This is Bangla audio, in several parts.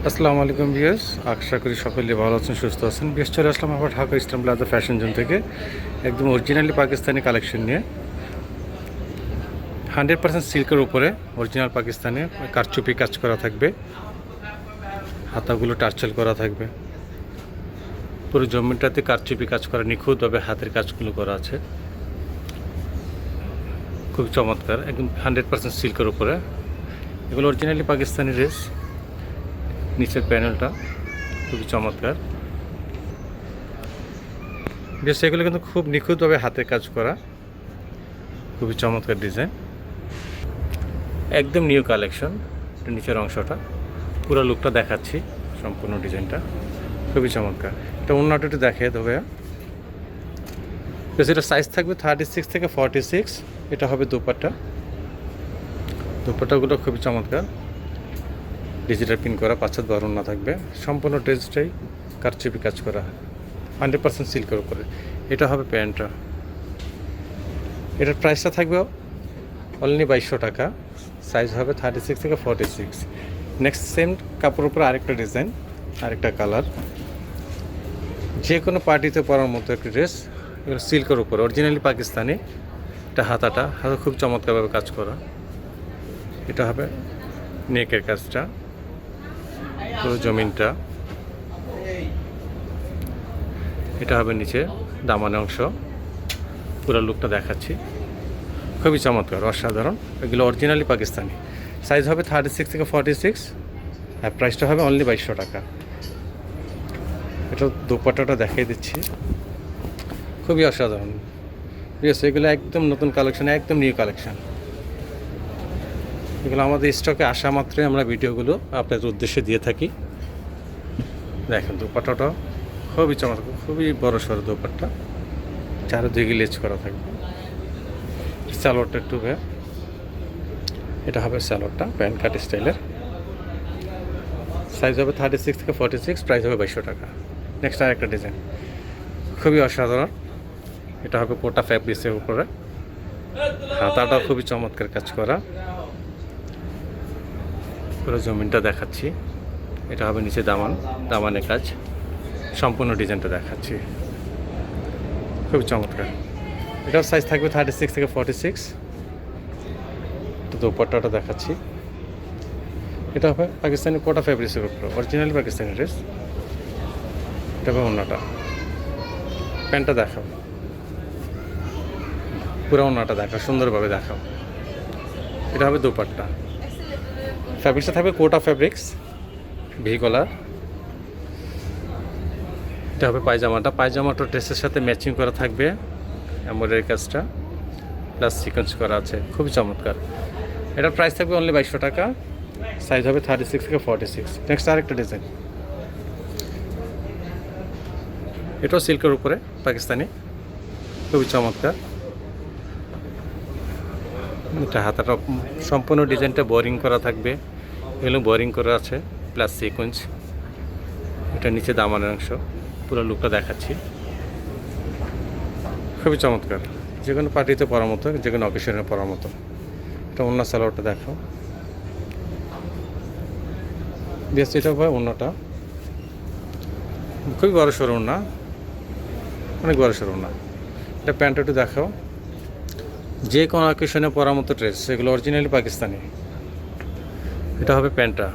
আসসালামু আলাইকুম ভিউয়ার্স, আশা করি সকলে ভালো আছেন, সুস্থ আছেন। বেশ চলে আসলাম আবার Dhaka eastern plaza fashion zone থেকে একদম অরিজিনালি পাকিস্তানি কালেকশন নিয়ে। 100% সিল্কের উপরে অরিজিনাল পাকিস্তানি কারচুপি কাজ করা থাকবে, হাতাগুলো টার্চেল করা থাকবে, পুরো জমিনটাতে কারচুপি কাজ করা, নিখুঁতভাবে হাতের কাজগুলো করা আছে, খুব চমৎকার, একদম 100% সিল্কের উপরে। এগুলো অরিজিনালি পাকিস্তানি ড্রেস। নিচের প্যানেলটা খুবই চমৎকার। বেশ এগুলো কিন্তু খুব নিখুঁতভাবে হাতের কাজ করা, খুবই চমৎকার ডিজাইন, একদম নিউ কালেকশন। নিচের অংশটা পুরো লুকটা দেখাচ্ছি, সম্পূর্ণ ডিজাইনটা খুবই চমৎকার। এটা অন্যটা একটু দেখে দেবে। বেশ এটা সাইজ থাকবে 36 থেকে 46। এটা হবে দুপাট্টা। দুপাট্টাগুলো খুবই চমৎকার, ডিজিটাল প্রিন্ট করা, পাঁচাত বরণ থাকবে। সম্পূর্ণ ড্রেসটাই কারচুপি কাজ করা, 100% সিল্কের উপরে। এটা হবে প্যান্টটা। এটার প্রাইসটা থাকবে অনলি 2200 টাকা। সাইজ হবে 36 থেকে 46। নেক্সট সেম কাপড়ের উপরে আরেকটা ডিজাইন, আরেকটা কালার, যে কোনো পার্টিতে পরার মতো একটা ড্রেস। এগুলো সিল্কের উপরে অরিজিনালি পাকিস্তানি। এটা হাতা খুব চমৎকারভাবে কাজ করা। এটা হবে নেকের কাজটা, পুরো জমিনটা। এটা হবে নিচে দামানের অংশ, পুরো লুকটা দেখাচ্ছি, খুবই চমৎকার, অসাধারণ। এগুলো অরিজিনালি পাকিস্তানি। সাইজ হবে 36 থেকে 46, আর প্রাইসটা হবে অনলি 2200 টাকা। এটা দুপাট্টাটা দেখিয়ে দিচ্ছি, খুবই অসাধারণ। ঠিক আছে, এগুলো একদম নতুন কালেকশন, একদম নিউ কালেকশন। এগুলো আমাদের স্টকে আসা মাত্রই আমরা ভিডিওগুলো আপনাদের উদ্দেশ্যে দিয়ে থাকি। দেখেন দুপাট্টাটা খুবই চমৎকার, খুবই বড় সড়ো দুপাট্টা, চারিদিকে লেজ করা থাকবে। স্যালোয়ারটা একটু এটা হবে স্যালোয়ারটা প্যান্ট কাট স্টাইলের। সাইজ হবে 36 থেকে 46, প্রাইস হবে 2200 টাকা। নেক্সট আরেকটা ডিজাইন, খুবই অসাধারণ। এটা হবে কোটা ফ্যাব্রিক্সের উপরে, হাতাটা খুবই চমৎকার কাজ করা, পুরো জমিনটা দেখাচ্ছি। এটা হবে নিচে দামানের কাজ, সম্পূর্ণ ডিজাইনটা দেখাচ্ছি, খুবই চমৎকার। এটার সাইজ থাকবে 36 থেকে 46। তো দুপাট্টাটা দেখাচ্ছি। এটা হবে পাকিস্তানি কোটা ফ্যাব্রিক্সের উপরে অরিজিনালি পাকিস্তানি ড্রেস। এটা হবে ওড়নাটা, প্যান্টটা দেখাও, পুরো ওড়নাটা দেখাও, সুন্দরভাবে দেখাও। এটা হবে দুপাট্টা। ফ্যাব্রিক্সটা থাকবে কোটা ফ্যাব্রিক্স, ভি কলার। এটা হবে পায়জামাটা ড্রেসের সাথে ম্যাচিং করা থাকবে, এমব্রয়ডারি কাজটা প্লাস সিকোয়েন্স করা আছে, খুবই চমৎকার। এটার প্রাইস থাকবে অনলি 2200 টাকা। সাইজ হবে 36 থেকে 46। নেক্সট আরেকটা ডিজাইন, এটাও সিল্কের উপরে পাকিস্তানি, খুবই চমৎকার। এটা হাতাটা সম্পূর্ণ ডিজাইনটা বোরিং করা থাকবে, এগুলো বোরিং করা আছে প্লাস সিকোয়েন্স। এটা নিচে দামানের অংশ, পুরো লুকটা দেখাচ্ছি, খুবই চমৎকার, যে কোনো পার্টিতে পরার মতো, যে কোনো অকেশনে পরার মতো। এটা অন্য সালোয়ারটা দেখো, বেশ এটা হয় অন্যটা, খুবই বড় সরু না, অনেক বড় সরু না। এটা প্যান্টটা একটু দেখাও, যে কোনো অকেশনে পরার মতো ড্রেস, সেগুলো অরিজিনালি পাকিস্তানি। এটা হবে প্যান্টটা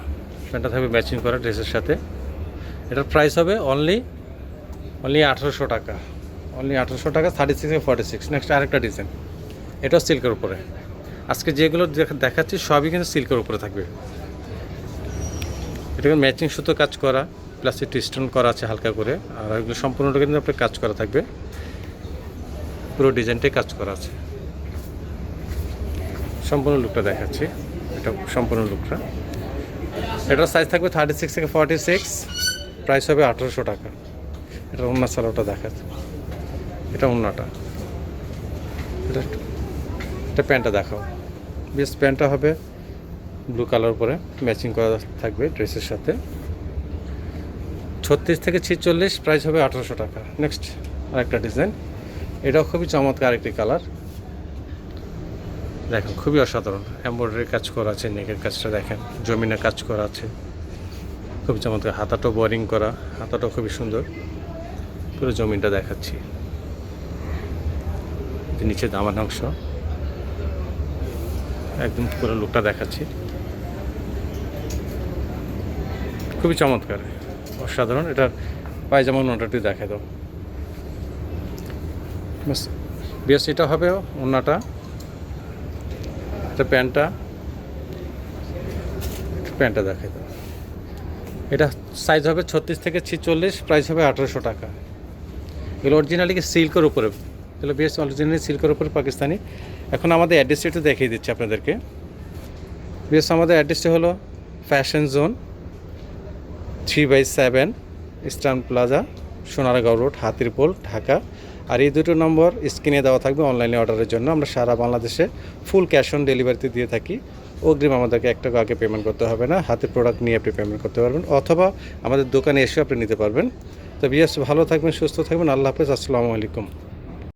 থাকবে ম্যাচিং করা ড্রেসের সাথে। এটার প্রাইস হবে অনলি 1800 টাকা, অনলি 1800 টাকা, 36 থেকে 46। নেক্সট আরেকটা ডিজাইন, এটাও সিল্কের উপরে। আজকে যেগুলো দেখাচ্ছি সবই কিন্তু সিল্কের উপরে থাকবে। এটাকে ম্যাচিং সুতো কাজ করা প্লাস একটু স্টোন করা আছে হালকা করে, আর এগুলো সম্পূর্ণটা কিন্তু আপনার কাজ করা থাকবে, পুরো ডিজাইনটাই কাজ করা আছে। সম্পূর্ণ লুকটা দেখাচ্ছি, এটা সম্পূর্ণ লুকটা। এটার সাইজ থাকবে 36 থেকে 46, প্রাইস হবে 1800 টাকা। এটা ওড়না সালোয়ারটা দেখাচ্ছে, এটা ওড়নাটা। এটা প্যান্টটা দেখাও, বেশ প্যান্টটা হবে ব্লু কালার উপরে ম্যাচিং করা থাকবে ড্রেসের সাথে। 36 থেকে 46, প্রাইস হবে 1800 টাকা। নেক্সট আরেকটা ডিজাইন, এটাও খুবই চমৎকার আরেকটি কালার। দেখেন খুবই অসাধারণ, এমব্রয়ডারি কাজ করা আছে, নেকের কাজটা দেখেন, জমিনের কাজ করা আছে, খুব চমৎকার, হাতাটাও বোরিং করা, হাতাটাও খুবই সুন্দর। পুরো জমিনটা দেখাচ্ছি, নিচে দামান অংশ, একদম পুরো লুকটা দেখাচ্ছি। খুবই চমৎকার, অসাধারণ। এটার পায়জামা ওনাটাটি দেখে দাও বাস। বেশ, এটা হবে ওনাটা, এটা প্যান্টটা দেখে দাও। এটা সাইজ হবে 36 থেকে 46, প্রাইস হবে 1800 টাকা। এগুলো অরিজিনালি সিল্কের উপরে, এগুলো বেশ অরিজিনালি সিল্কের উপরে পাকিস্তানি। এখন আমাদের অ্যাড্রেসটা একটু দেখিয়ে দিচ্ছি আপনাদেরকে। বেশ, আমাদের অ্যাড্রেসটা হলো Fashion Zone 3/7 Eastern Plaza, Sonargaon Road, Hatirpool, Dhaka. আর এই দুটো নম্বর স্ক্রিনে দেওয়া থাকবে অনলাইনে অর্ডারের জন্য। আমরা সারা বাংলাদেশে ফুল ক্যাশ অন ডেলিভারিতে দিয়ে থাকি। অগ্রিম আমাদেরকে 1 টাকা আগে পেমেন্ট করতে হবে না, হাতে প্রোডাক্ট নিয়ে আপনি পেমেন্ট করতে পারবেন, অথবা আমাদের দোকানে এসে আপনি নিতে পারবেন। তো বিয়াস, ভালো থাকবেন, সুস্থ থাকবেন, আল্লাহ হাফেজ, আসসালামু আলাইকুম।